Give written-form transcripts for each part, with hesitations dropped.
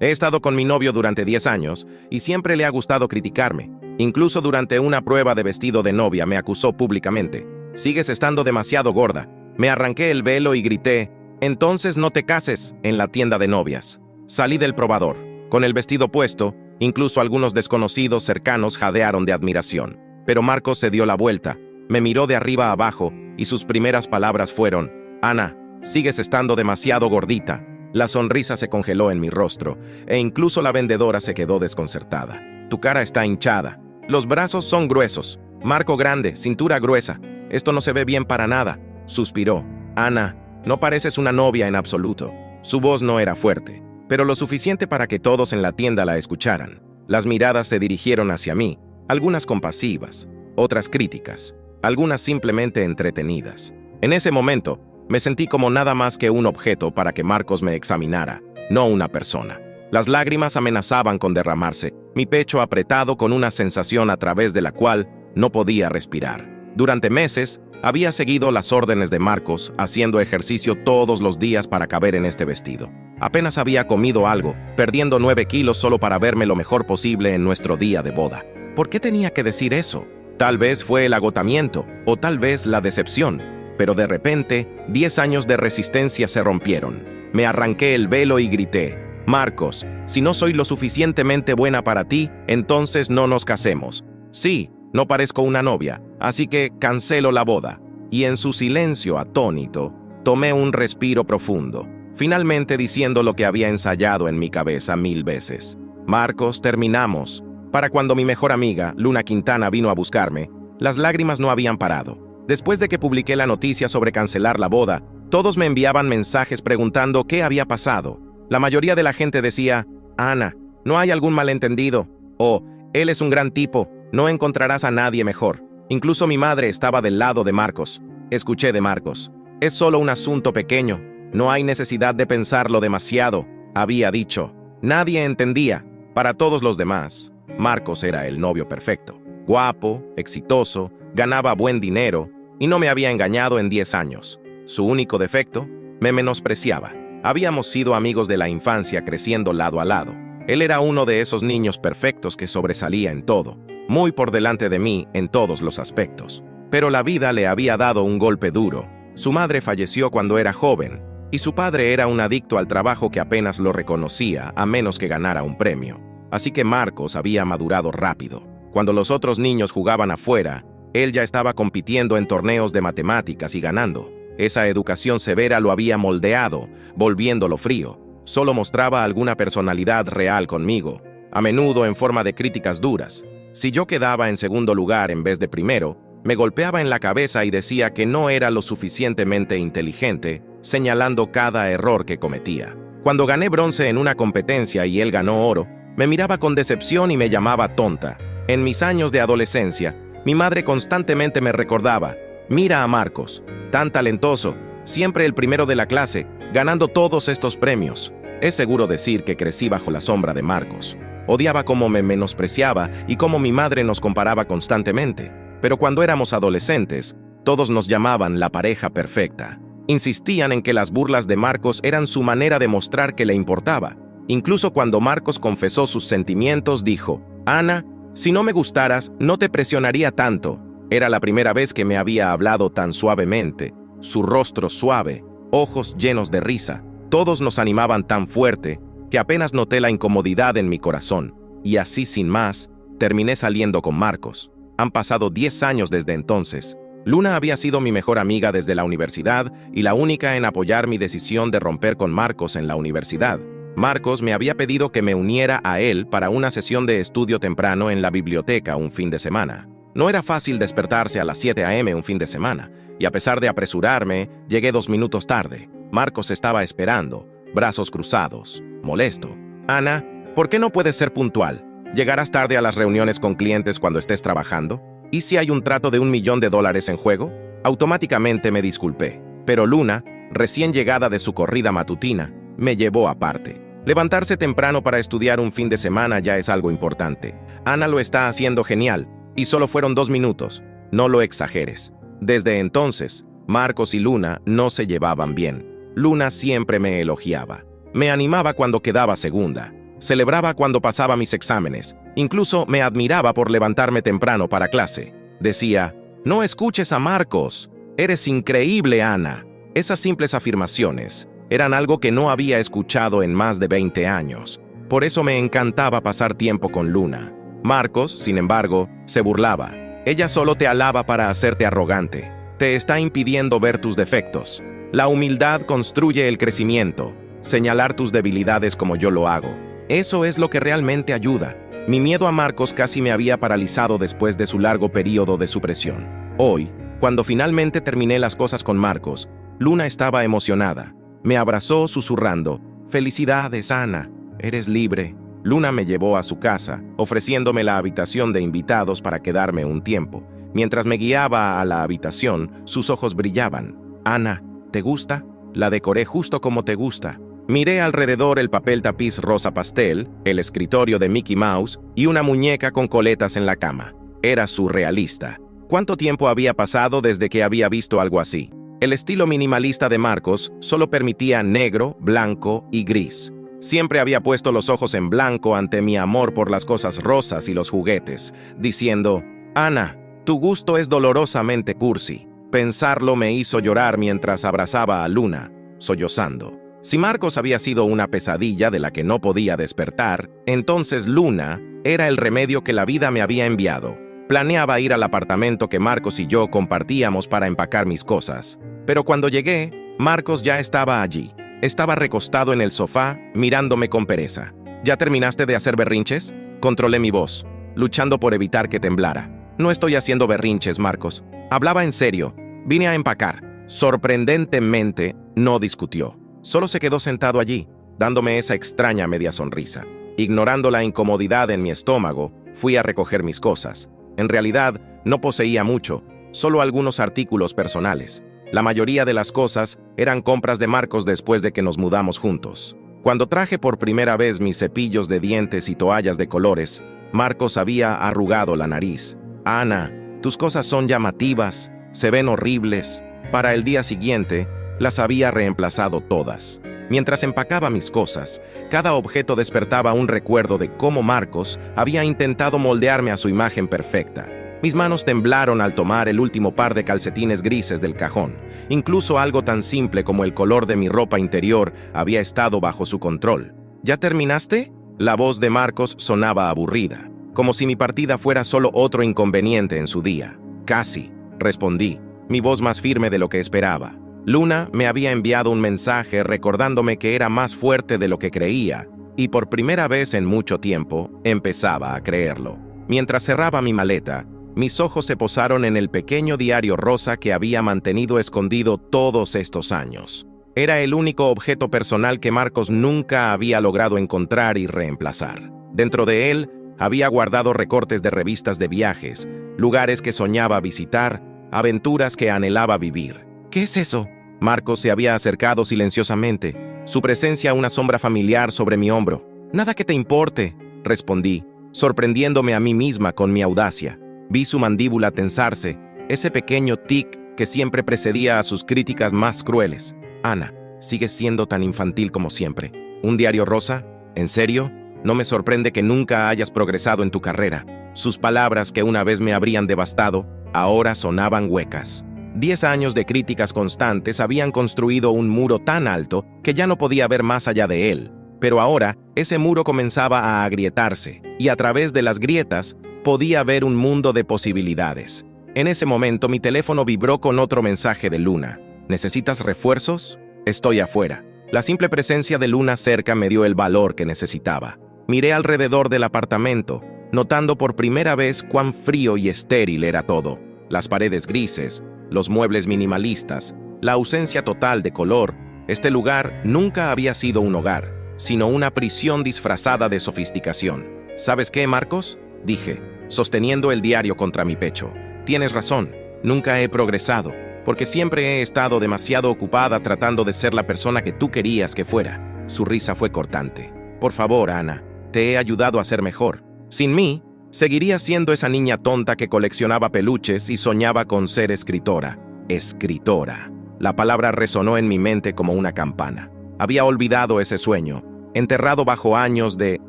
He estado con mi novio durante 10 años y siempre le ha gustado criticarme. Incluso durante una prueba de vestido de novia me acusó públicamente. Sigues estando demasiado gorda. Me arranqué el velo y grité, entonces no te cases, en la tienda de novias. Salí del probador. Con el vestido puesto, incluso algunos desconocidos cercanos jadearon de admiración. Pero Marcos se dio la vuelta, me miró de arriba a abajo y sus primeras palabras fueron, Ana, sigues estando demasiado gordita. La sonrisa se congeló en mi rostro e incluso la vendedora se quedó desconcertada. Tu cara está hinchada. Los brazos son gruesos. Marco grande, cintura gruesa. Esto no se ve bien para nada. Suspiró. Ana, no pareces una novia en absoluto. Su voz no era fuerte, pero lo suficiente para que todos en la tienda la escucharan. Las miradas se dirigieron hacia mí, algunas compasivas, otras críticas, algunas simplemente entretenidas. En ese momento, me sentí como nada más que un objeto para que Marcos me examinara, no una persona. Las lágrimas amenazaban con derramarse, mi pecho apretado con una sensación a través de la cual no podía respirar. Durante meses, había seguido las órdenes de Marcos, haciendo ejercicio todos los días para caber en este vestido. Apenas había comido algo, perdiendo 9 kilos solo para verme lo mejor posible en nuestro día de boda. ¿Por qué tenía que decir eso? Tal vez fue el agotamiento, o tal vez la decepción. Pero de repente, 10 años de resistencia se rompieron. Me arranqué el velo y grité, Marcos, si no soy lo suficientemente buena para ti, entonces no nos casemos. Sí, no parezco una novia, así que cancelo la boda. Y en su silencio atónito, tomé un respiro profundo, finalmente diciendo lo que había ensayado en mi cabeza 1000 veces. Marcos, terminamos. Para cuando mi mejor amiga, Luna Quintana, vino a buscarme, las lágrimas no habían parado. Después de que publiqué la noticia sobre cancelar la boda, todos me enviaban mensajes preguntando qué había pasado. La mayoría de la gente decía, Ana, ¿no hay algún malentendido? O, él es un gran tipo, no encontrarás a nadie mejor. Incluso mi madre estaba del lado de Marcos. Escuché de Marcos. Es solo un asunto pequeño. No hay necesidad de pensarlo demasiado, había dicho. Nadie entendía. Para todos los demás, Marcos era el novio perfecto. Guapo, exitoso, ganaba buen dinero y no me había engañado en 10 años. Su único defecto, me menospreciaba. Habíamos sido amigos de la infancia creciendo lado a lado. Él era uno de esos niños perfectos que sobresalía en todo, muy por delante de mí en todos los aspectos. Pero la vida le había dado un golpe duro. Su madre falleció cuando era joven, y su padre era un adicto al trabajo que apenas lo reconocía a menos que ganara un premio. Así que Marcos había madurado rápido. Cuando los otros niños jugaban afuera, él ya estaba compitiendo en torneos de matemáticas y ganando. Esa educación severa lo había moldeado, volviéndolo frío. Solo mostraba alguna personalidad real conmigo, a menudo en forma de críticas duras. Si yo quedaba en segundo lugar en vez de primero, me golpeaba en la cabeza y decía que no era lo suficientemente inteligente, señalando cada error que cometía. Cuando gané bronce en una competencia y él ganó oro, me miraba con decepción y me llamaba tonta. En mis años de adolescencia, mi madre constantemente me recordaba, mira a Marcos, tan talentoso, siempre el primero de la clase, ganando todos estos premios. Es seguro decir que crecí bajo la sombra de Marcos. Odiaba cómo me menospreciaba y cómo mi madre nos comparaba constantemente. Pero cuando éramos adolescentes, todos nos llamaban la pareja perfecta. Insistían en que las burlas de Marcos eran su manera de mostrar que le importaba. Incluso cuando Marcos confesó sus sentimientos, dijo, Ana, si no me gustaras, no te presionaría tanto. Era la primera vez que me había hablado tan suavemente. Su rostro suave, ojos llenos de risa. Todos nos animaban tan fuerte que apenas noté la incomodidad en mi corazón. Y así sin más, terminé saliendo con Marcos. Han pasado 10 años desde entonces. Luna había sido mi mejor amiga desde la universidad y la única en apoyar mi decisión de romper con Marcos en la universidad. Marcos me había pedido que me uniera a él para una sesión de estudio temprano en la biblioteca un fin de semana. No era fácil despertarse a las 7 a.m. un fin de semana, y a pesar de apresurarme, llegué 2 minutos tarde. Marcos estaba esperando, brazos cruzados, molesto. Ana, ¿por qué no puedes ser puntual? ¿Llegarás tarde a las reuniones con clientes cuando estés trabajando? ¿Y si hay un trato de $1 millón en juego? Automáticamente me disculpé, pero Luna, recién llegada de su corrida matutina, me llevó aparte. Levantarse temprano para estudiar un fin de semana ya es algo importante. Ana lo está haciendo genial, y solo fueron 2 minutos. No lo exageres. Desde entonces, Marcos y Luna no se llevaban bien. Luna siempre me elogiaba. Me animaba cuando quedaba segunda. Celebraba cuando pasaba mis exámenes. Incluso me admiraba por levantarme temprano para clase. Decía, «No escuches a Marcos. Eres increíble, Ana». Esas simples afirmaciones eran algo que no había escuchado en más de 20 años. Por eso me encantaba pasar tiempo con Luna. Marcos, sin embargo, se burlaba. Ella solo te alaba para hacerte arrogante. Te está impidiendo ver tus defectos. La humildad construye el crecimiento. Señalar tus debilidades como yo lo hago. Eso es lo que realmente ayuda. Mi miedo a Marcos casi me había paralizado después de su largo periodo de supresión. Hoy, cuando finalmente terminé las cosas con Marcos, Luna estaba emocionada. Me abrazó susurrando, «Felicidades, Ana, eres libre». Luna me llevó a su casa, ofreciéndome la habitación de invitados para quedarme un tiempo. Mientras me guiaba a la habitación, sus ojos brillaban. «Ana, ¿te gusta? La decoré justo como te gusta». Miré alrededor el papel tapiz rosa pastel, el escritorio de Mickey Mouse y una muñeca con coletas en la cama. Era surrealista. ¿Cuánto tiempo había pasado desde que había visto algo así? El estilo minimalista de Marcos solo permitía negro, blanco y gris. Siempre había puesto los ojos en blanco ante mi amor por las cosas rosas y los juguetes, diciendo, «Ana, tu gusto es dolorosamente cursi». Pensarlo me hizo llorar mientras abrazaba a Luna, sollozando. Si Marcos había sido una pesadilla de la que no podía despertar, entonces Luna era el remedio que la vida me había enviado. Planeaba ir al apartamento que Marcos y yo compartíamos para empacar mis cosas. Pero cuando llegué, Marcos ya estaba allí. Estaba recostado en el sofá, mirándome con pereza. ¿Ya terminaste de hacer berrinches? Controlé mi voz, luchando por evitar que temblara. No estoy haciendo berrinches, Marcos. Hablaba en serio. Vine a empacar. Sorprendentemente, no discutió. Solo se quedó sentado allí, dándome esa extraña media sonrisa. Ignorando la incomodidad en mi estómago, fui a recoger mis cosas. En realidad, no poseía mucho, solo algunos artículos personales. La mayoría de las cosas eran compras de Marcos después de que nos mudamos juntos. Cuando traje por primera vez mis cepillos de dientes y toallas de colores, Marcos había arrugado la nariz. «Ana, tus cosas son llamativas, se ven horribles». Para el día siguiente, las había reemplazado todas. Mientras empacaba mis cosas, cada objeto despertaba un recuerdo de cómo Marcos había intentado moldearme a su imagen perfecta. Mis manos temblaron al tomar el último par de calcetines grises del cajón. Incluso algo tan simple como el color de mi ropa interior había estado bajo su control. ¿Ya terminaste? La voz de Marcos sonaba aburrida, como si mi partida fuera solo otro inconveniente en su día. «Casi», respondí, mi voz más firme de lo que esperaba. Luna me había enviado un mensaje recordándome que era más fuerte de lo que creía, y por primera vez en mucho tiempo empezaba a creerlo. Mientras cerraba mi maleta, mis ojos se posaron en el pequeño diario rosa que había mantenido escondido todos estos años. Era el único objeto personal que Marcos nunca había logrado encontrar y reemplazar. Dentro de él, había guardado recortes de revistas de viajes, lugares que soñaba visitar, aventuras que anhelaba vivir. «¿Qué es eso?» Marcos se había acercado silenciosamente, su presencia una sombra familiar sobre mi hombro. «Nada que te importe», respondí, sorprendiéndome a mí misma con mi audacia. Vi su mandíbula tensarse, ese pequeño tic que siempre precedía a sus críticas más crueles. «Ana, sigues siendo tan infantil como siempre. ¿Un diario rosa? ¿En serio? No me sorprende que nunca hayas progresado en tu carrera». Sus palabras, que una vez me habrían devastado, ahora sonaban huecas. 10 años de críticas constantes habían construido un muro tan alto que ya no podía ver más allá de él. Pero ahora, ese muro comenzaba a agrietarse, y a través de las grietas podía ver un mundo de posibilidades. En ese momento, mi teléfono vibró con otro mensaje de Luna. «¿Necesitas refuerzos? Estoy afuera». La simple presencia de Luna cerca me dio el valor que necesitaba. Miré alrededor del apartamento, notando por primera vez cuán frío y estéril era todo. Las paredes grises, los muebles minimalistas, la ausencia total de color. Este lugar nunca había sido un hogar, sino una prisión disfrazada de sofisticación. «¿Sabes qué, Marcos?», dije, sosteniendo el diario contra mi pecho. «Tienes razón, nunca he progresado, porque siempre he estado demasiado ocupada tratando de ser la persona que tú querías que fuera». Su risa fue cortante. «Por favor, Ana, te he ayudado a ser mejor. Sin mí, seguiría siendo esa niña tonta que coleccionaba peluches y soñaba con ser escritora». Escritora. La palabra resonó en mi mente como una campana. Había olvidado ese sueño, enterrado bajo años de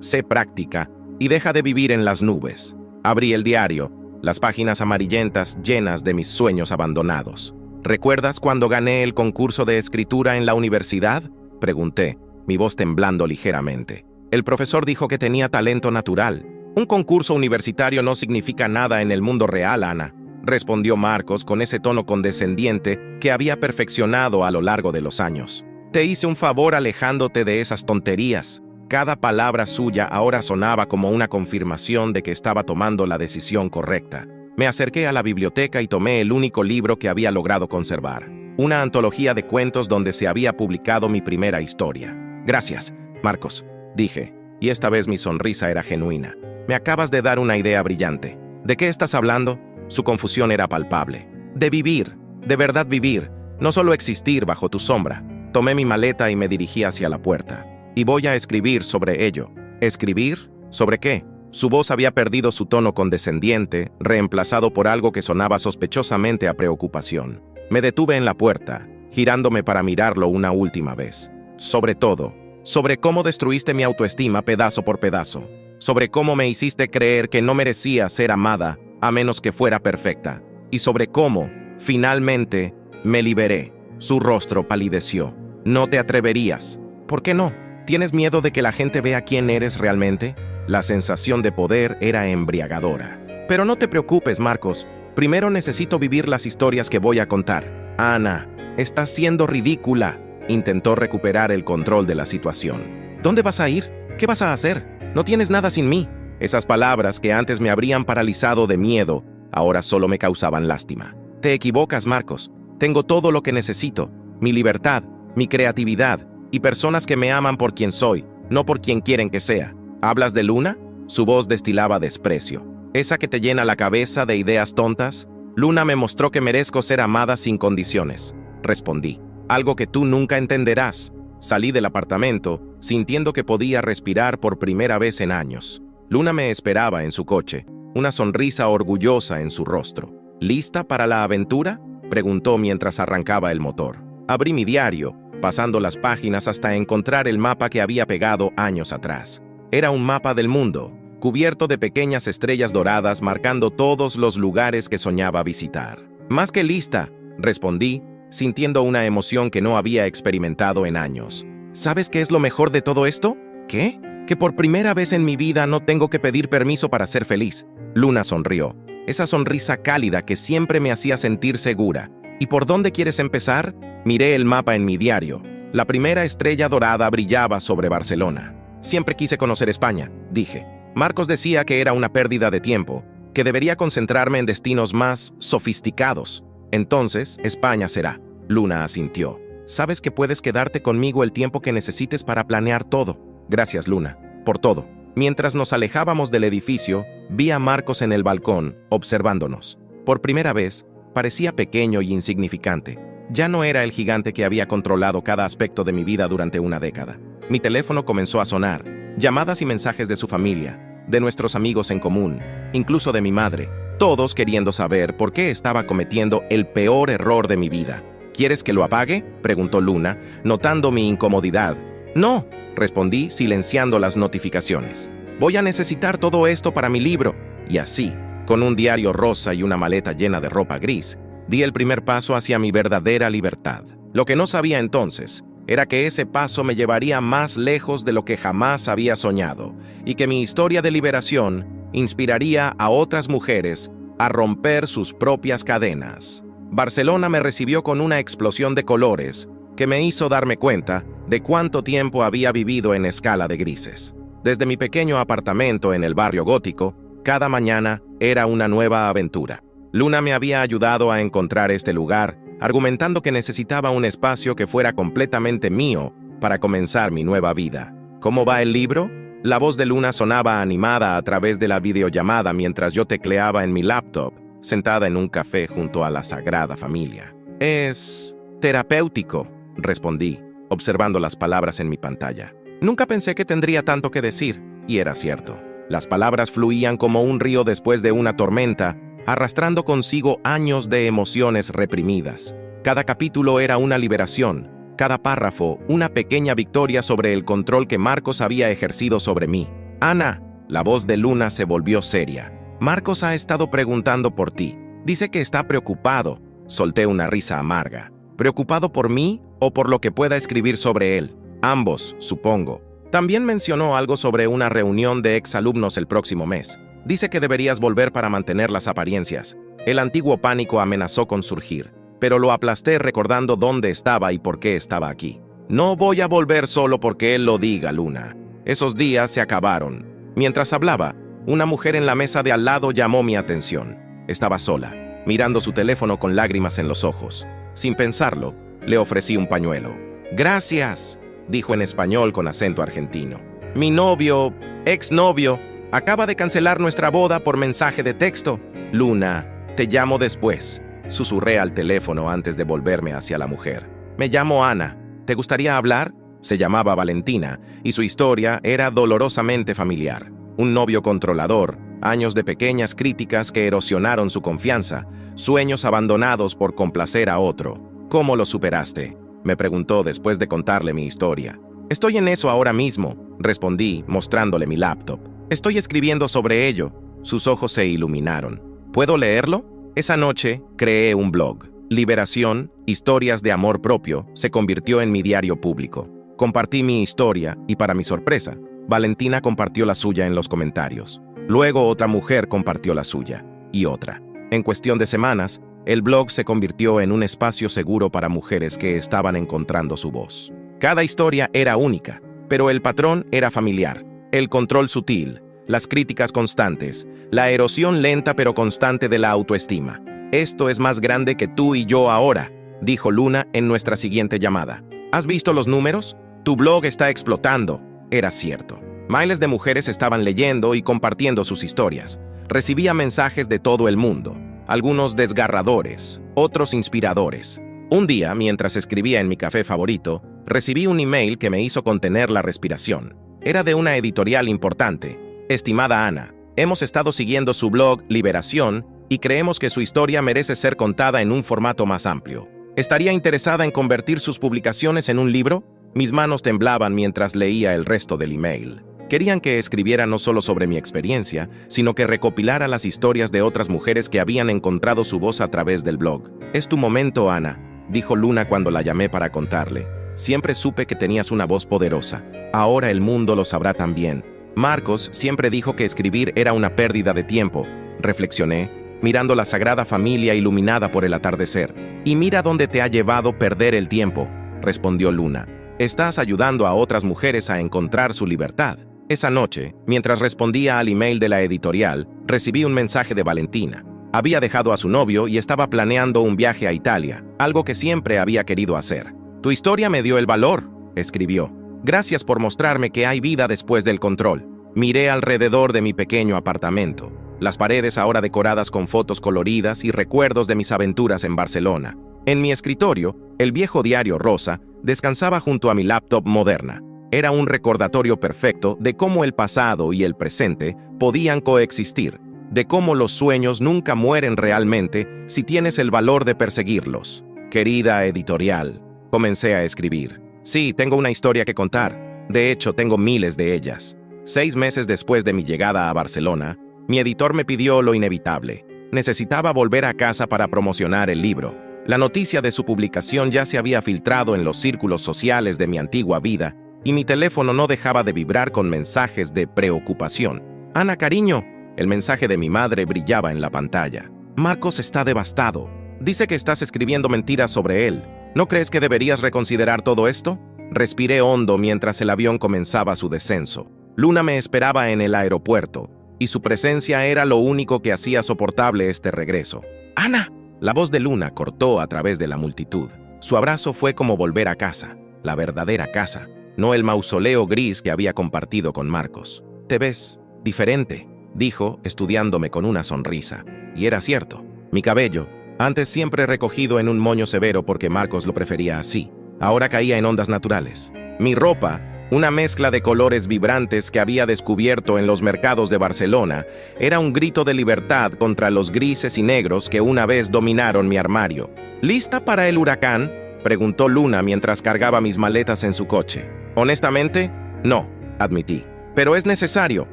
sé práctica y deja de vivir en las nubes. Abrí el diario, las páginas amarillentas llenas de mis sueños abandonados. ¿Recuerdas cuando gané el concurso de escritura en la universidad?, pregunté, mi voz temblando ligeramente. El profesor dijo que tenía talento natural. Un concurso universitario no significa nada en el mundo real, Ana, respondió Marcos con ese tono condescendiente que había perfeccionado a lo largo de los años. Te hice un favor alejándote de esas tonterías. Cada palabra suya ahora sonaba como una confirmación de que estaba tomando la decisión correcta. Me acerqué a la biblioteca y tomé el único libro que había logrado conservar, una antología de cuentos donde se había publicado mi primera historia. Gracias, Marcos, dije, y esta vez mi sonrisa era genuina. Me acabas de dar una idea brillante. ¿De qué estás hablando? Su confusión era palpable. De vivir, de verdad vivir, no solo existir bajo tu sombra. Tomé mi maleta y me dirigí hacia la puerta. Y voy a escribir sobre ello. ¿Escribir? ¿Sobre qué? Su voz había perdido su tono condescendiente, reemplazado por algo que sonaba sospechosamente a preocupación. Me detuve en la puerta, girándome para mirarlo una última vez. Sobre todo, sobre cómo destruiste mi autoestima pedazo por pedazo. Sobre cómo me hiciste creer que no merecía ser amada a menos que fuera perfecta. Y sobre cómo, finalmente, me liberé. Su rostro palideció. No te atreverías. ¿Por qué no? ¿Tienes miedo de que la gente vea quién eres realmente? La sensación de poder era embriagadora. Pero no te preocupes, Marcos. Primero necesito vivir las historias que voy a contar. Ana, estás siendo ridícula. Intentó recuperar el control de la situación. ¿Dónde vas a ir? ¿Qué vas a hacer? No tienes nada sin mí. Esas palabras que antes me habrían paralizado de miedo, ahora solo me causaban lástima. Te equivocas, Marcos. Tengo todo lo que necesito. Mi libertad, mi creatividad y personas que me aman por quien soy, no por quien quieren que sea. ¿Hablas de Luna? Su voz destilaba desprecio. ¿Esa que te llena la cabeza de ideas tontas? Luna me mostró que merezco ser amada sin condiciones. Respondí. Algo que tú nunca entenderás. Salí del apartamento, sintiendo que podía respirar por primera vez en años. Luna me esperaba en su coche, una sonrisa orgullosa en su rostro. ¿Lista para la aventura?, preguntó mientras arrancaba el motor. Abrí mi diario, pasando las páginas hasta encontrar el mapa que había pegado años atrás. Era un mapa del mundo, cubierto de pequeñas estrellas doradas marcando todos los lugares que soñaba visitar. Más que lista, respondí, sintiendo una emoción que no había experimentado en años. ¿Sabes qué es lo mejor de todo esto? ¿Qué? Que por primera vez en mi vida no tengo que pedir permiso para ser feliz. Luna sonrió, esa sonrisa cálida que siempre me hacía sentir segura. ¿Y por dónde quieres empezar? Miré el mapa en mi diario. La primera estrella dorada brillaba sobre Barcelona. Siempre quise conocer España, dije. Marcos decía que era una pérdida de tiempo, que debería concentrarme en destinos más sofisticados. Entonces, España será. Luna asintió. Sabes que puedes quedarte conmigo el tiempo que necesites para planear todo. Gracias, Luna, por todo. Mientras nos alejábamos del edificio, vi a Marcos en el balcón, observándonos. Por primera vez, parecía pequeño y insignificante. Ya no era el gigante que había controlado cada aspecto de mi vida durante una década. Mi teléfono comenzó a sonar, llamadas y mensajes de su familia, de nuestros amigos en común, incluso de mi madre, todos queriendo saber por qué estaba cometiendo el peor error de mi vida. ¿Quieres que lo apague?, preguntó Luna, notando mi incomodidad. No, respondí, silenciando las notificaciones. Voy a necesitar todo esto para mi libro. Y así, con un diario rosa y una maleta llena de ropa gris, di el primer paso hacia mi verdadera libertad. Lo que no sabía entonces era que ese paso me llevaría más lejos de lo que jamás había soñado, y que mi historia de liberación inspiraría a otras mujeres a romper sus propias cadenas. Barcelona me recibió con una explosión de colores que me hizo darme cuenta de cuánto tiempo había vivido en escala de grises. Desde mi pequeño apartamento en el barrio gótico, cada mañana era una nueva aventura. Luna me había ayudado a encontrar este lugar, argumentando que necesitaba un espacio que fuera completamente mío para comenzar mi nueva vida. ¿Cómo va el libro? La voz de Luna sonaba animada a través de la videollamada mientras yo tecleaba en mi laptop, sentada en un café junto a la Sagrada Familia. Es terapéutico, respondí, observando las palabras en mi pantalla. Nunca pensé que tendría tanto que decir, y era cierto. Las palabras fluían como un río después de una tormenta, arrastrando consigo años de emociones reprimidas. Cada capítulo era una liberación, cada párrafo una pequeña victoria sobre el control que Marcos había ejercido sobre mí. Ana, la voz de Luna se volvió seria. Marcos ha estado preguntando por ti. Dice que está preocupado. Solté una risa amarga. ¿Preocupado por mí o por lo que pueda escribir sobre él? Ambos, supongo. También mencionó algo sobre una reunión de exalumnos el próximo mes. Dice que deberías volver para mantener las apariencias. El antiguo pánico amenazó con surgir, pero lo aplasté recordando dónde estaba y por qué estaba aquí. No voy a volver solo porque él lo diga, Luna. Esos días se acabaron. Mientras hablaba, una mujer en la mesa de al lado llamó mi atención. Estaba sola, mirando su teléfono con lágrimas en los ojos. Sin pensarlo, le ofrecí un pañuelo. «Gracias», dijo en español con acento argentino. «Mi novio, exnovio, acaba de cancelar nuestra boda por mensaje de texto. Luna, te llamo después», susurré al teléfono antes de volverme hacia la mujer. «Me llamo Ana. ¿Te gustaría hablar?». Se llamaba Valentina, y su historia era dolorosamente familiar. Un novio controlador, años de pequeñas críticas que erosionaron su confianza, sueños abandonados por complacer a otro. «¿Cómo lo superaste?», me preguntó después de contarle mi historia. «Estoy en eso ahora mismo», respondí, mostrándole mi laptop. «Estoy escribiendo sobre ello». Sus ojos se iluminaron. «¿Puedo leerlo?». Esa noche creé un blog. Liberación, historias de amor propio, se convirtió en mi diario público. Compartí mi historia y, para mi sorpresa, Valentina compartió la suya en los comentarios. Luego otra mujer compartió la suya, y otra. En cuestión de semanas, el blog se convirtió en un espacio seguro para mujeres que estaban encontrando su voz. Cada historia era única, pero el patrón era familiar. El control sutil, las críticas constantes, la erosión lenta pero constante de la autoestima. «Esto es más grande que tú y yo ahora», dijo Luna en nuestra siguiente llamada. «¿Has visto los números? Tu blog está explotando». Era cierto. Miles de mujeres estaban leyendo y compartiendo sus historias. Recibía mensajes de todo el mundo, algunos desgarradores, otros inspiradores. Un día, mientras escribía en mi café favorito, recibí un email que me hizo contener la respiración. Era de una editorial importante. «Estimada Ana, hemos estado siguiendo su blog Liberación y creemos que su historia merece ser contada en un formato más amplio. ¿Estaría interesada en convertir sus publicaciones en un libro?». Mis manos temblaban mientras leía el resto del email. Querían que escribiera no solo sobre mi experiencia, sino que recopilara las historias de otras mujeres que habían encontrado su voz a través del blog. «Es tu momento, Ana», dijo Luna cuando la llamé para contarle. «Siempre supe que tenías una voz poderosa. Ahora el mundo lo sabrá también. Marcos siempre dijo que escribir era una pérdida de tiempo», reflexioné, mirando la Sagrada Familia iluminada por el atardecer. «Y mira dónde te ha llevado perder el tiempo», respondió Luna. «Estás ayudando a otras mujeres a encontrar su libertad». Esa noche, mientras respondía al email de la editorial, recibí un mensaje de Valentina. Había dejado a su novio y estaba planeando un viaje a Italia, algo que siempre había querido hacer. «Tu historia me dio el valor», escribió. «Gracias por mostrarme que hay vida después del control». Miré alrededor de mi pequeño apartamento, las paredes ahora decoradas con fotos coloridas y recuerdos de mis aventuras en Barcelona. En mi escritorio, el viejo diario rosa descansaba junto a mi laptop moderna. Era un recordatorio perfecto de cómo el pasado y el presente podían coexistir, de cómo los sueños nunca mueren realmente si tienes el valor de perseguirlos. «Querida editorial», comencé a escribir. «Sí, tengo una historia que contar. De hecho, tengo miles de ellas». 6 meses después de mi llegada a Barcelona, mi editor me pidió lo inevitable. Necesitaba volver a casa para promocionar el libro. La noticia de su publicación ya se había filtrado en los círculos sociales de mi antigua vida, y mi teléfono no dejaba de vibrar con mensajes de preocupación. «Ana, cariño», el mensaje de mi madre brillaba en la pantalla. «Marcos está devastado. Dice que estás escribiendo mentiras sobre él. ¿No crees que deberías reconsiderar todo esto?». Respiré hondo mientras el avión comenzaba su descenso. Luna me esperaba en el aeropuerto, y su presencia era lo único que hacía soportable este regreso. «¡Ana!». La voz de Luna cortó a través de la multitud. Su abrazo fue como volver a casa, la verdadera casa, no el mausoleo gris que había compartido con Marcos. «Te ves diferente», dijo, estudiándome con una sonrisa. Y era cierto. Mi cabello, antes siempre recogido en un moño severo porque Marcos lo prefería así, ahora caía en ondas naturales. Mi ropa, una mezcla de colores vibrantes que había descubierto en los mercados de Barcelona, era un grito de libertad contra los grises y negros que una vez dominaron mi armario. «¿Lista para el huracán?», Preguntó Luna mientras cargaba mis maletas en su coche. Honestamente, no, admití. Pero es necesario.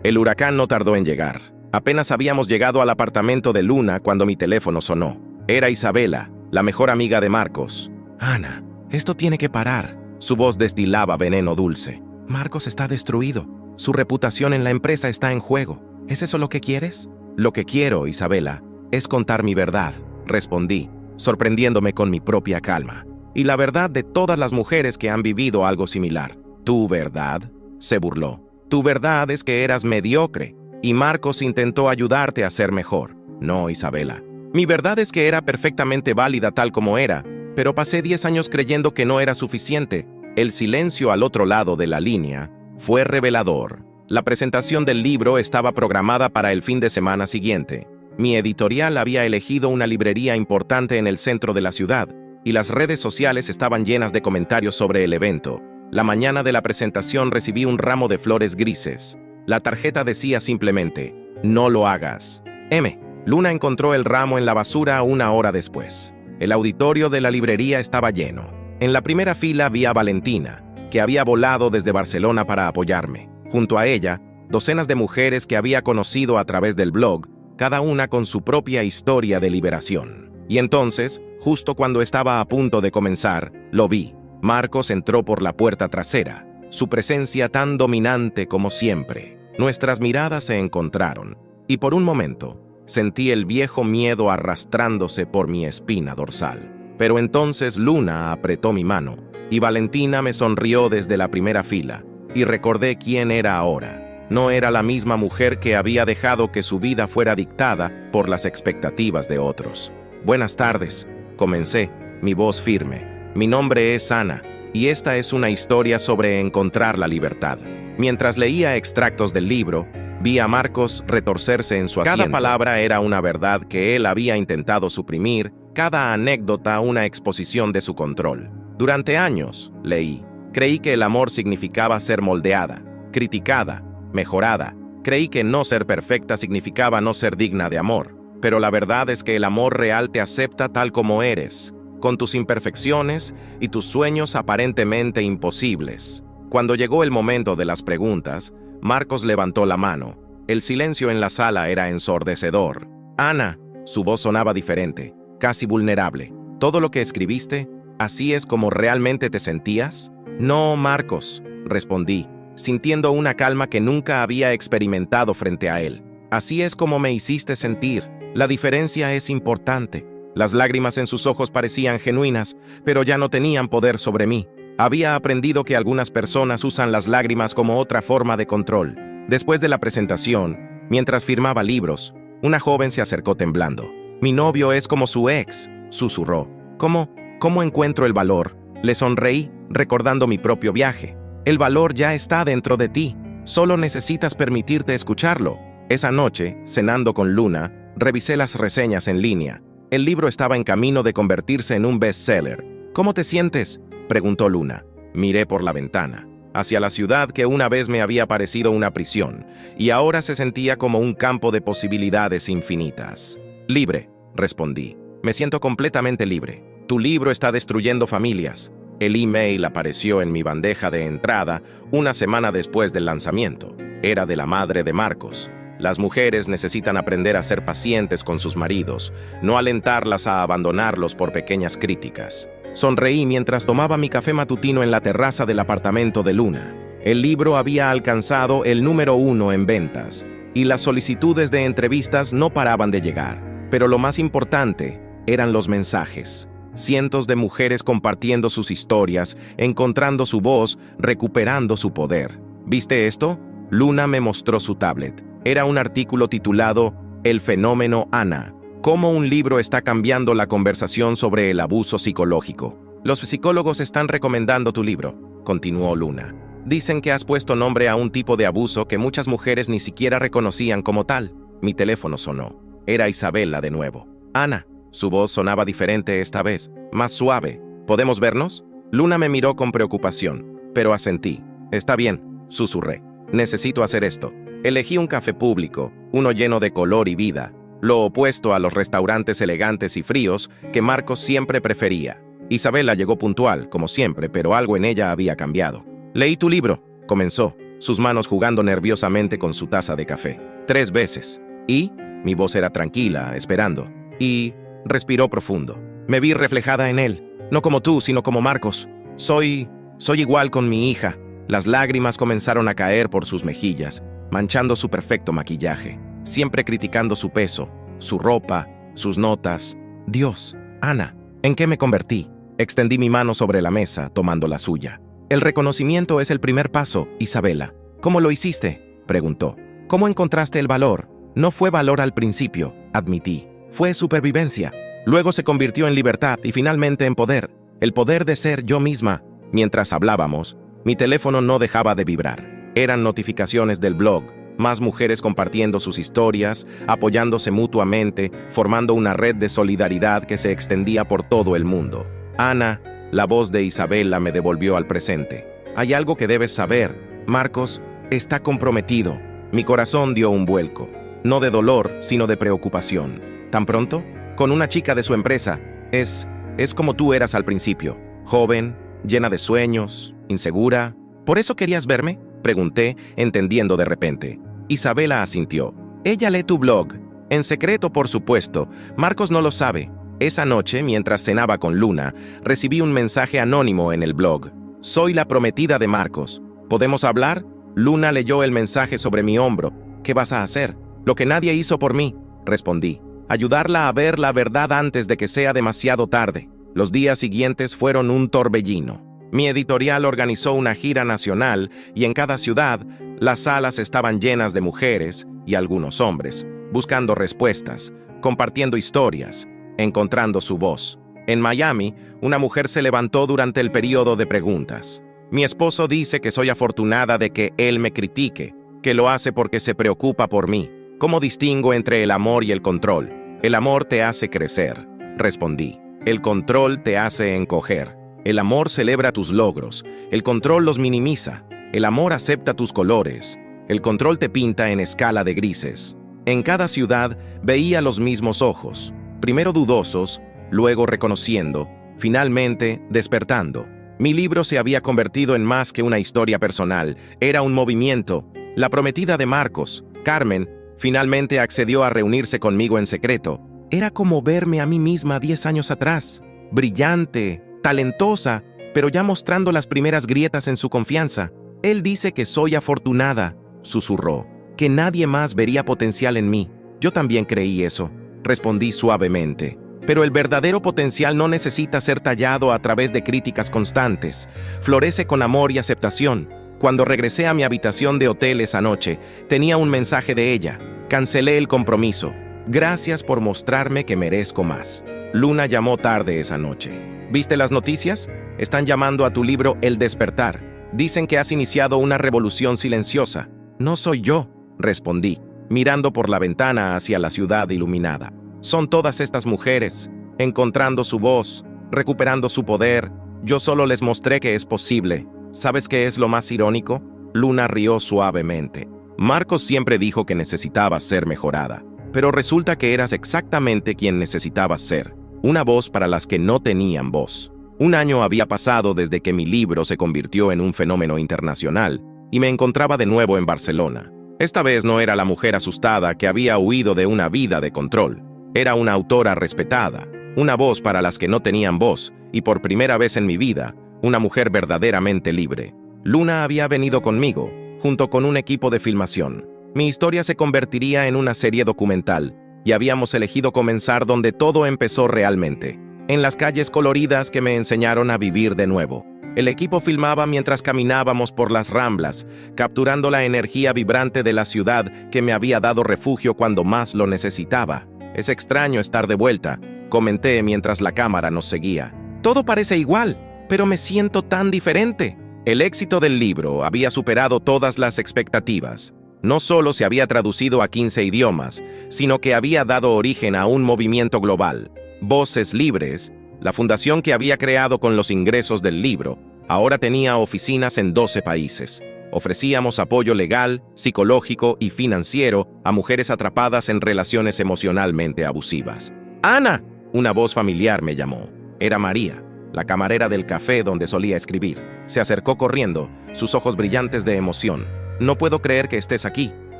El huracán no tardó en llegar. Apenas habíamos llegado al apartamento de Luna cuando mi teléfono sonó. Era Isabela, la mejor amiga de Marcos. Ana, esto tiene que parar. Su voz destilaba veneno dulce. Marcos está destruido. Su reputación en la empresa está en juego. ¿Es eso lo que quieres? Lo que quiero, Isabela, es contar mi verdad, respondí, sorprendiéndome con mi propia calma. Y la verdad de todas las mujeres que han vivido algo similar. ¿Tu verdad?, se burló. Tu verdad es que eras mediocre, y Marcos intentó ayudarte a ser mejor. No, Isabela. Mi verdad es que era perfectamente válida tal como era, pero pasé 10 años creyendo que no era suficiente. El silencio al otro lado de la línea fue revelador. La presentación del libro estaba programada para el fin de semana siguiente. Mi editorial había elegido una librería importante en el centro de la ciudad, y las redes sociales estaban llenas de comentarios sobre el evento. La mañana de la presentación recibí un ramo de flores grises. La tarjeta decía simplemente, no lo hagas. M. Luna encontró el ramo en la basura 1 hora después. El auditorio de la librería estaba lleno. En la primera fila vi a Valentina, que había volado desde Barcelona para apoyarme. Junto a ella, docenas de mujeres que había conocido a través del blog, cada una con su propia historia de liberación. Y entonces, justo cuando estaba a punto de comenzar, lo vi. Marcos entró por la puerta trasera, su presencia tan dominante como siempre. Nuestras miradas se encontraron, y por un momento, sentí el viejo miedo arrastrándose por mi espina dorsal. Pero entonces Luna apretó mi mano, y Valentina me sonrió desde la primera fila, y recordé quién era ahora. No era la misma mujer que había dejado que su vida fuera dictada por las expectativas de otros. Buenas tardes, comencé, mi voz firme. Mi nombre es Ana, y esta es una historia sobre encontrar la libertad. Mientras leía extractos del libro, vi a Marcos retorcerse en su asiento. Cada palabra era una verdad que él había intentado suprimir, cada anécdota una exposición de su control. Durante años, leí, creí que el amor significaba ser moldeada, criticada, mejorada. Creí que no ser perfecta significaba no ser digna de amor. Pero la verdad es que el amor real te acepta tal como eres, con tus imperfecciones y tus sueños aparentemente imposibles. Cuando llegó el momento de las preguntas, Marcos levantó la mano. El silencio en la sala era ensordecedor. Ana, su voz sonaba diferente, casi vulnerable. ¿Todo lo que escribiste, así es como realmente te sentías? No, Marcos, respondí, sintiendo una calma que nunca había experimentado frente a él. Así es como me hiciste sentir. La diferencia es importante. Las lágrimas en sus ojos parecían genuinas, pero ya no tenían poder sobre mí. Había aprendido que algunas personas usan las lágrimas como otra forma de control. Después de la presentación, mientras firmaba libros, una joven se acercó temblando. Mi novio es como su ex, susurró. ¿Cómo encuentro el valor? Le sonreí, recordando mi propio viaje. El valor ya está dentro de ti. Solo necesitas permitirte escucharlo. Esa noche, cenando con Luna, revisé las reseñas en línea. El libro estaba en camino de convertirse en un bestseller. ¿Cómo te sientes?, preguntó Luna. Miré por la ventana, hacia la ciudad que una vez me había parecido una prisión, y ahora se sentía como un campo de posibilidades infinitas. Libre, respondí. Me siento completamente libre. Tu libro está destruyendo familias. El email apareció en mi bandeja de entrada 1 semana después del lanzamiento. Era de la madre de Marcos. Las mujeres necesitan aprender a ser pacientes con sus maridos, no alentarlas a abandonarlos por pequeñas críticas. Sonreí mientras tomaba mi café matutino en la terraza del apartamento de Luna. El libro había alcanzado el número 1 en ventas, y las solicitudes de entrevistas no paraban de llegar. Pero lo más importante eran los mensajes. Cientos de mujeres compartiendo sus historias, encontrando su voz, recuperando su poder. ¿Viste esto? Luna me mostró su tablet. Era un artículo titulado El fenómeno Ana, cómo un libro está cambiando la conversación sobre el abuso psicológico. Los psicólogos están recomendando tu libro, continuó Luna. Dicen que has puesto nombre a un tipo de abuso que muchas mujeres ni siquiera reconocían como tal. Mi teléfono sonó. Era Isabela de nuevo. Ana, su voz sonaba diferente esta vez, más suave. ¿Podemos vernos? Luna me miró con preocupación, pero asentí. Está bien, susurré. Necesito hacer esto. Elegí un café público, uno lleno de color y vida, lo opuesto a los restaurantes elegantes y fríos que Marcos siempre prefería. Isabela llegó puntual, como siempre, pero algo en ella había cambiado. «Leí tu libro», comenzó, sus manos jugando nerviosamente con su taza de café. 3 veces. ¿Y? Mi voz era tranquila, esperando. Y respiró profundo. Me vi reflejada en él. No como tú, sino como Marcos. Soy igual con mi hija. Las lágrimas comenzaron a caer por sus mejillas, manchando su perfecto maquillaje. Siempre criticando su peso, su ropa, sus notas. Dios, Ana, ¿en qué me convertí? Extendí mi mano sobre la mesa, tomando la suya. El reconocimiento es el primer paso, Isabela. ¿Cómo lo hiciste?, preguntó. ¿Cómo encontraste el valor? No fue valor al principio, admití. Fue supervivencia. Luego se convirtió en libertad y finalmente en poder. El poder de ser yo misma. Mientras hablábamos, mi teléfono no dejaba de vibrar. Eran notificaciones del blog, más mujeres compartiendo sus historias, apoyándose mutuamente, formando una red de solidaridad que se extendía por todo el mundo. Ana, la voz de Isabela me devolvió al presente. Hay algo que debes saber. Marcos está comprometido. Mi corazón dio un vuelco. No de dolor, sino de preocupación. ¿Tan pronto? Con una chica de su empresa. Es como tú eras al principio. Joven, llena de sueños, insegura. ¿Por eso querías verme?, pregunté, entendiendo de repente. Isabela asintió. Ella lee tu blog. En secreto, por supuesto. Marcos no lo sabe. Esa noche, mientras cenaba con Luna, recibí un mensaje anónimo en el blog. Soy la prometida de Marcos. ¿Podemos hablar? Luna leyó el mensaje sobre mi hombro. ¿Qué vas a hacer? Lo que nadie hizo por mí, respondí. Ayudarla a ver la verdad antes de que sea demasiado tarde. Los días siguientes fueron un torbellino. Mi editorial organizó una gira nacional y en cada ciudad las salas estaban llenas de mujeres y algunos hombres, buscando respuestas, compartiendo historias, encontrando su voz. En Miami, una mujer se levantó durante el periodo de preguntas. Mi esposo dice que soy afortunada de que él me critique, que lo hace porque se preocupa por mí. ¿Cómo distingo entre el amor y el control? El amor te hace crecer, respondí. El control te hace encoger. El amor celebra tus logros, el control los minimiza. El amor acepta tus colores, el control te pinta en escala de grises. En cada ciudad veía los mismos ojos, primero dudosos, luego reconociendo, finalmente despertando. Mi libro se había convertido en más que una historia personal, era un movimiento. La prometida de Marcos, Carmen, finalmente accedió a reunirse conmigo en secreto. Era como verme a mí misma 10 años atrás, brillante, talentosa, pero ya mostrando las primeras grietas en su confianza. Él dice que soy afortunada, susurró, que nadie más vería potencial en mí. Yo también creí eso, respondí suavemente. Pero el verdadero potencial no necesita ser tallado a través de críticas constantes. Florece con amor y aceptación. Cuando regresé a mi habitación de hotel esa noche, tenía un mensaje de ella. Cancelé el compromiso. Gracias por mostrarme que merezco más. Luna llamó tarde esa noche. ¿Viste las noticias? Están llamando a tu libro El Despertar. Dicen que has iniciado una revolución silenciosa. No soy yo, respondí, mirando por la ventana hacia la ciudad iluminada. Son todas estas mujeres, encontrando su voz, recuperando su poder. Yo solo les mostré que es posible. ¿Sabes qué es lo más irónico? Luna rió suavemente. Marcos siempre dijo que necesitabas ser mejorada, pero resulta que eras exactamente quien necesitabas ser. Una voz para las que no tenían voz. 1 año había pasado desde que mi libro se convirtió en un fenómeno internacional y me encontraba de nuevo en Barcelona. Esta vez no era la mujer asustada que había huido de una vida de control. Era una autora respetada, una voz para las que no tenían voz y por primera vez en mi vida, una mujer verdaderamente libre. Luna había venido conmigo, junto con un equipo de filmación. Mi historia se convertiría en una serie documental y habíamos elegido comenzar donde todo empezó realmente, en las calles coloridas que me enseñaron a vivir de nuevo. El equipo filmaba mientras caminábamos por las Ramblas, capturando la energía vibrante de la ciudad que me había dado refugio cuando más lo necesitaba. Es extraño estar de vuelta, comenté mientras la cámara nos seguía. Todo parece igual, pero me siento tan diferente. El éxito del libro había superado todas las expectativas. No solo se había traducido a 15 idiomas, sino que había dado origen a un movimiento global. Voces Libres, la fundación que había creado con los ingresos del libro, ahora tenía oficinas en 12 países. Ofrecíamos apoyo legal, psicológico y financiero a mujeres atrapadas en relaciones emocionalmente abusivas. ¡Ana! Una voz familiar me llamó. Era María. la camarera del café donde solía escribir. Se acercó corriendo, sus ojos brillantes de emoción. «No puedo creer que estés aquí.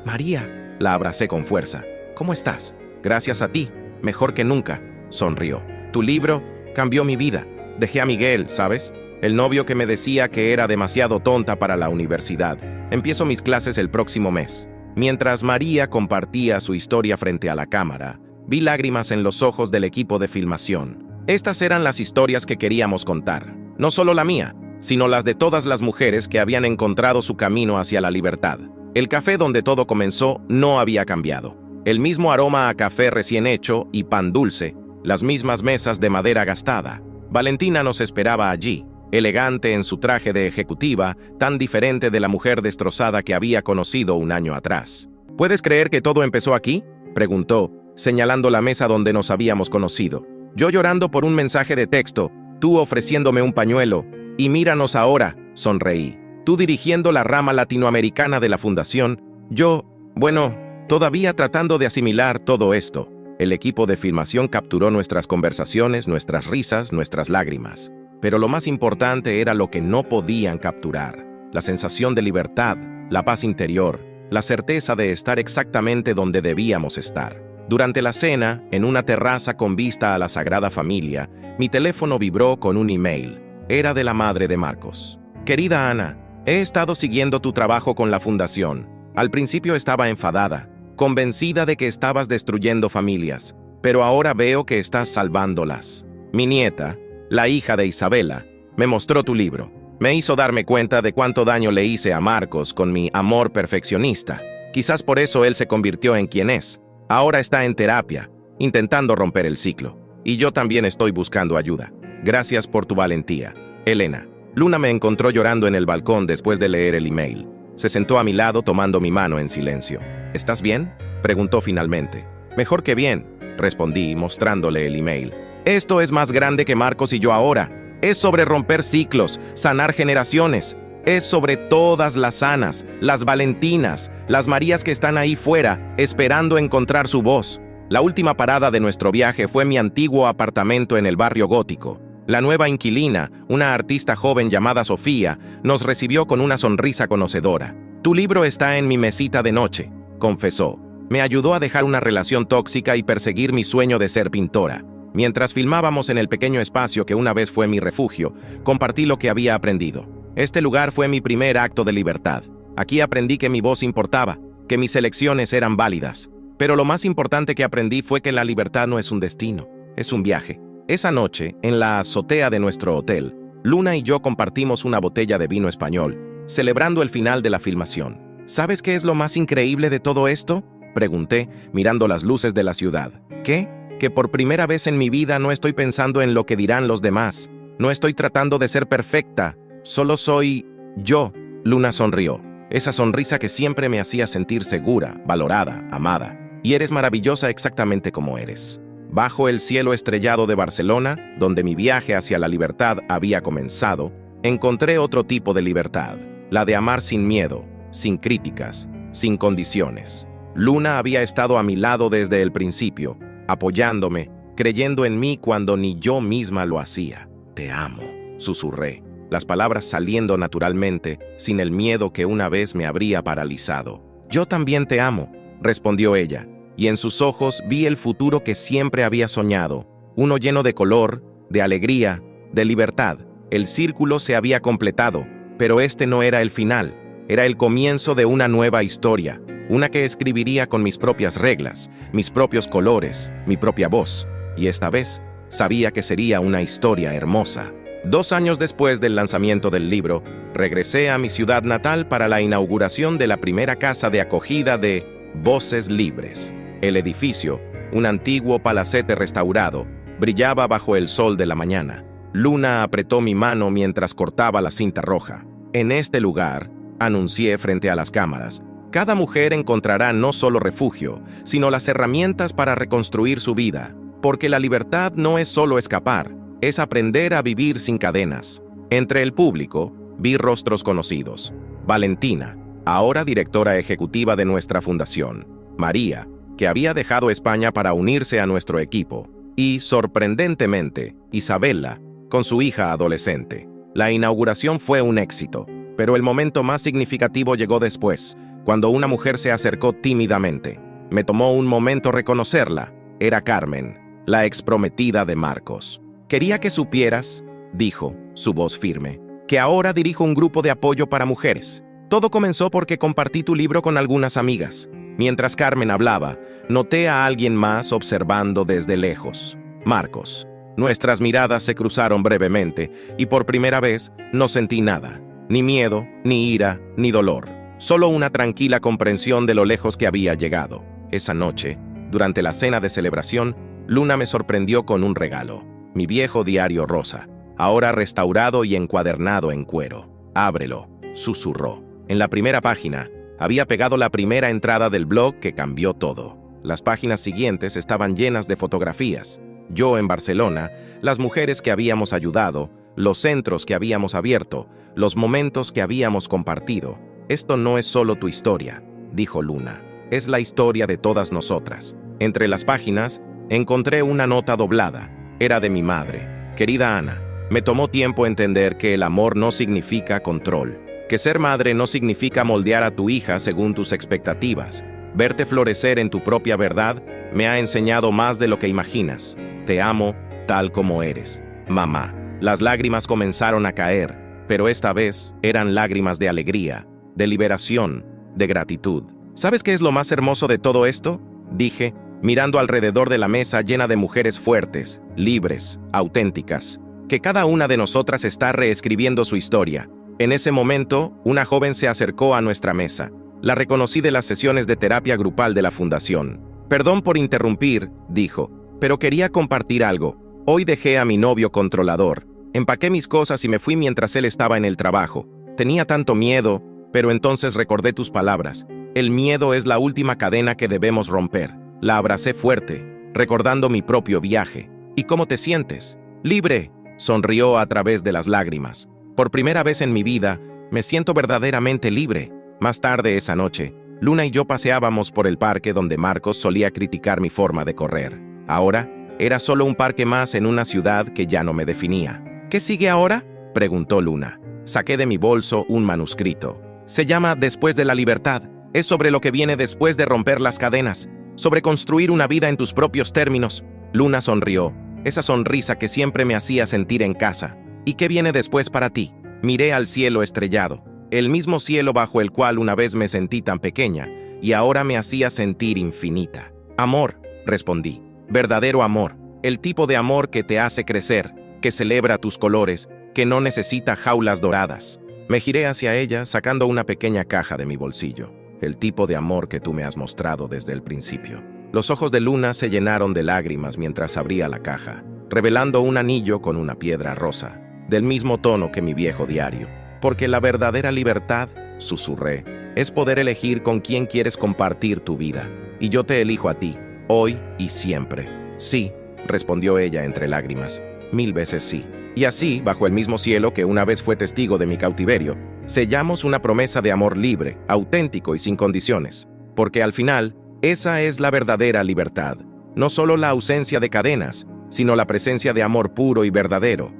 María». La abracé con fuerza. «¿Cómo estás?» «Gracias a ti. Mejor que nunca», sonrió. «Tu libro cambió mi vida. Dejé a Miguel, ¿sabes? El novio que me decía que era demasiado tonta para la universidad. Empiezo mis clases el próximo mes». Mientras María compartía su historia frente a la cámara, vi lágrimas en los ojos del equipo de filmación. Estas eran las historias que queríamos contar. No solo la mía, sino las de todas las mujeres que habían encontrado su camino hacia la libertad. El café donde todo comenzó no había cambiado. El mismo aroma a café recién hecho y pan dulce, las mismas mesas de madera gastada. Valentina nos esperaba allí, elegante en su traje de ejecutiva, tan diferente de la mujer destrozada que había conocido un año atrás. «¿Puedes creer que todo empezó aquí?», preguntó, señalando la mesa donde nos habíamos conocido. «Yo llorando por un mensaje de texto, tú ofreciéndome un pañuelo, y míranos ahora», sonreí. «Tú dirigiendo la rama latinoamericana de la fundación, yo, bueno, todavía tratando de asimilar todo esto». El equipo de filmación capturó nuestras conversaciones, nuestras risas, nuestras lágrimas. Pero lo más importante era lo que no podían capturar: la sensación de libertad, la paz interior, la certeza de estar exactamente donde debíamos estar. Durante la cena, en una terraza con vista a la Sagrada Familia, mi teléfono vibró con un email. Era de la madre de Marcos. «Querida Ana, he estado siguiendo tu trabajo con la fundación. Al principio estaba enfadada, convencida de que estabas destruyendo familias, pero ahora veo que estás salvándolas. Mi nieta, la hija de Isabela, me mostró tu libro. Me hizo darme cuenta de cuánto daño le hice a Marcos con mi amor perfeccionista. Quizás por eso él se convirtió en quien es. Ahora está en terapia, intentando romper el ciclo. Y yo también estoy buscando ayuda. Gracias por tu valentía. Elena». Luna me encontró llorando en el balcón después de leer el email. Se sentó a mi lado tomando mi mano en silencio. «¿Estás bien?», preguntó finalmente. «Mejor que bien», respondí, mostrándole el email. «Esto es más grande que Marcos y yo ahora. Es sobre romper ciclos, sanar generaciones. Es sobre todas las Anas, las Valentinas, las Marías que están ahí fuera, esperando encontrar su voz». La última parada de nuestro viaje fue mi antiguo apartamento en el barrio gótico. La nueva inquilina, una artista joven llamada Sofía, nos recibió con una sonrisa conocedora. «Tu libro está en mi mesita de noche», confesó. Me ayudó a dejar una relación tóxica y perseguir mi sueño de ser pintora. Mientras filmábamos en el pequeño espacio que una vez fue mi refugio, compartí lo que había aprendido. Este lugar fue mi primer acto de libertad. Aquí aprendí que mi voz importaba, que mis elecciones eran válidas. Pero lo más importante que aprendí fue que la libertad no es un destino, es un viaje. Esa noche, en la azotea de nuestro hotel, Luna y yo compartimos una botella de vino español, celebrando el final de la filmación. ¿Sabes qué es lo más increíble de todo esto?, pregunté, mirando las luces de la ciudad. ¿Qué? Que por primera vez en mi vida no estoy pensando en lo que dirán los demás. No estoy tratando de ser perfecta, solo soy yo. Luna sonrió, esa sonrisa que siempre me hacía sentir segura, valorada, amada. Y eres maravillosa exactamente como eres. Bajo el cielo estrellado de Barcelona, donde mi viaje hacia la libertad había comenzado, encontré otro tipo de libertad, la de amar sin miedo, sin críticas, sin condiciones. Luna había estado a mi lado desde el principio, apoyándome, creyendo en mí cuando ni yo misma lo hacía. «Te amo», susurré, las palabras saliendo naturalmente, sin el miedo que una vez me habría paralizado. «Yo también te amo», respondió ella, y en sus ojos vi el futuro que siempre había soñado, uno lleno de color, de alegría, de libertad. El círculo se había completado, pero este no era el final, era el comienzo de una nueva historia, una que escribiría con mis propias reglas, mis propios colores, mi propia voz, y esta vez sabía que sería una historia hermosa. 2 años después del lanzamiento del libro, regresé a mi ciudad natal para la inauguración de la primera casa de acogida de Voces Libres. El edificio, un antiguo palacete restaurado, brillaba bajo el sol de la mañana. Luna apretó mi mano mientras cortaba la cinta roja. «En este lugar», anuncié frente a las cámaras, «cada mujer encontrará no solo refugio, sino las herramientas para reconstruir su vida, porque la libertad no es solo escapar, es aprender a vivir sin cadenas». Entre el público, vi rostros conocidos. Valentina, ahora directora ejecutiva de nuestra fundación. María, que había dejado España para unirse a nuestro equipo. Y, sorprendentemente, Isabela, con su hija adolescente. La inauguración fue un éxito, pero el momento más significativo llegó después, cuando una mujer se acercó tímidamente. Me tomó un momento reconocerla. Era Carmen, la exprometida de Marcos. Quería que supieras, dijo, su voz firme, que ahora dirijo un grupo de apoyo para mujeres. Todo comenzó porque compartí tu libro con algunas amigas. Mientras Carmen hablaba, noté a alguien más observando desde lejos. Marcos. Nuestras miradas se cruzaron brevemente y por primera vez no sentí nada. Ni miedo, ni ira, ni dolor. Solo una tranquila comprensión de lo lejos que había llegado. Esa noche, durante la cena de celebración, Luna me sorprendió con un regalo. Mi viejo diario rosa, ahora restaurado y encuadernado en cuero. Ábrelo, susurró. En la primera página, había pegado la primera entrada del blog que cambió todo. Las páginas siguientes estaban llenas de fotografías. Yo en Barcelona, las mujeres que habíamos ayudado, los centros que habíamos abierto, los momentos que habíamos compartido. Esto no es solo tu historia, dijo Luna. Es la historia de todas nosotras. Entre las páginas, encontré una nota doblada. Era de mi madre. Querida Ana, me tomó tiempo entender que el amor no significa control. Que ser madre no significa moldear a tu hija según tus expectativas. Verte florecer en tu propia verdad me ha enseñado más de lo que imaginas. Te amo tal como eres, mamá. Las lágrimas comenzaron a caer, pero esta vez eran lágrimas de alegría, de liberación, de gratitud. ¿Sabes qué es lo más hermoso de todo esto?, dije, mirando alrededor de la mesa llena de mujeres fuertes, libres, auténticas, que cada una de nosotras está reescribiendo su historia. En ese momento, una joven se acercó a nuestra mesa. La reconocí de las sesiones de terapia grupal de la fundación. Perdón por interrumpir, dijo, pero quería compartir algo. Hoy dejé a mi novio controlador. Empaqué mis cosas y me fui mientras él estaba en el trabajo. Tenía tanto miedo, pero entonces recordé tus palabras. El miedo es la última cadena que debemos romper. La abracé fuerte, recordando mi propio viaje. ¿Y cómo te sientes? Libre, sonrió a través de las lágrimas. Por primera vez en mi vida, me siento verdaderamente libre. Más tarde esa noche, Luna y yo paseábamos por el parque donde Marcos solía criticar mi forma de correr. Ahora, era solo un parque más en una ciudad que ya no me definía. ¿Qué sigue ahora?, preguntó Luna. Saqué de mi bolso un manuscrito. Se llama Después de la libertad. Es sobre lo que viene después de romper las cadenas, sobre construir una vida en tus propios términos. Luna sonrió, esa sonrisa que siempre me hacía sentir en casa. ¿Y qué viene después para ti? Miré al cielo estrellado, el mismo cielo bajo el cual una vez me sentí tan pequeña y ahora me hacía sentir infinita. Amor, respondí. Verdadero amor, el tipo de amor que te hace crecer, que celebra tus colores, que no necesita jaulas doradas. Me giré hacia ella sacando una pequeña caja de mi bolsillo. El tipo de amor que tú me has mostrado desde el principio. Los ojos de Luna se llenaron de lágrimas mientras abría la caja, revelando un anillo con una piedra rosa, del mismo tono que mi viejo diario. Porque la verdadera libertad, susurré, es poder elegir con quién quieres compartir tu vida. Y yo te elijo a ti, hoy y siempre. Sí, respondió ella entre lágrimas. 1000 veces sí. Y así, bajo el mismo cielo que una vez fue testigo de mi cautiverio, sellamos una promesa de amor libre, auténtico y sin condiciones. Porque al final, esa es la verdadera libertad. No solo la ausencia de cadenas, sino la presencia de amor puro y verdadero,